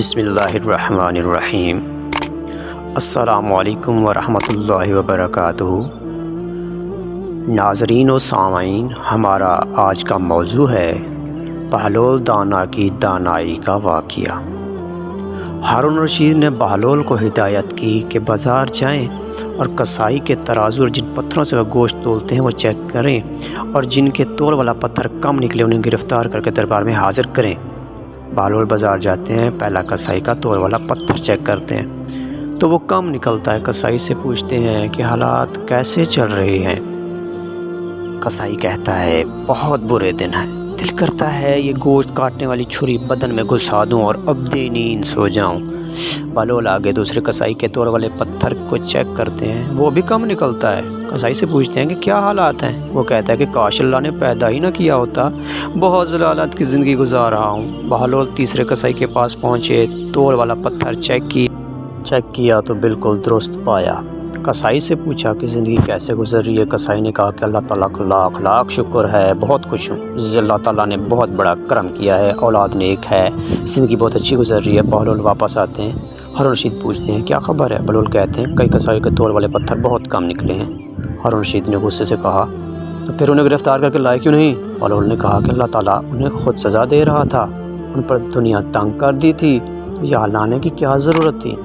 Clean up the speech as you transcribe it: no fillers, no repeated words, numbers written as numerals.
بسم اللہ الرحمن الرحیم۔ السلام علیکم ورحمۃ اللہ وبرکاتہ۔ ناظرین و سامعین، ہمارا آج کا موضوع ہے بہلول دانا کی دانائی کا واقعہ۔ ہارون رشید نے بہلول کو ہدایت کی کہ بازار جائیں اور کسائی کے ترازو اور جن پتھروں سے وہ گوشت تولتے ہیں وہ چیک کریں، اور جن کے تول والا پتھر کم نکلے انہیں گرفتار کر کے دربار میں حاضر کریں۔ بہلول بازار جاتے ہیں، پہلا کسائی کا تول والا پتھر چیک کرتے ہیں تو وہ کم نکلتا ہے۔ کسائی سے پوچھتے ہیں کہ حالات کیسے چل رہے ہیں؟ کسائی کہتا ہے بہت برے دن ہیں، دل کرتا ہے یہ گوشت کاٹنے والی چھری بدن میں گھسا دوں اور ابدی نیند سو جاؤں۔ بہلول آگے دوسرے کسائی کے تول والے پتھر کو چیک کرتے ہیں، وہ بھی کم نکلتا ہے۔ کسائی سے پوچھتے ہیں کہ کیا حالات ہیں؟ وہ کہتا ہے کہ کاش اللہ نے پیدا ہی نہ کیا ہوتا، بہت ضلالت کی زندگی گزار رہا ہوں۔ بہلول تیسرے کسائی کے پاس پہنچے، تول والا پتھر چیک کیا تو بالکل درست پایا۔ کسائی سے پوچھا کہ زندگی کیسے گزر رہی ہے؟ کسائی نے کہا کہ اللہ تعالیٰ کا لاکھ لاکھ شکر ہے، بہت خوش ہوں، اللہ تعالیٰ نے بہت بڑا کرم کیا ہے، اولاد نیک ہے، زندگی بہت اچھی گزر رہی ہے۔ بہلول واپس آتے ہیں، ہارون رشید پوچھتے ہیں کیا خبر ہے؟ بہلول کہتے ہیں کئی کسائی کے تول والے پتھر بہت کم نکلے ہیں۔ ہارون رشید نے غصے سے کہا تو پھر انہیں گرفتار کر کے لائے کیوں نہیں؟ بہلول نے کہا کہ اللہ تعالیٰ انہیں خود سزا دے رہا تھا، ان پر دنیا تنگ کر دی تھی تو یہاں لانے کی کیا ضرورت تھی؟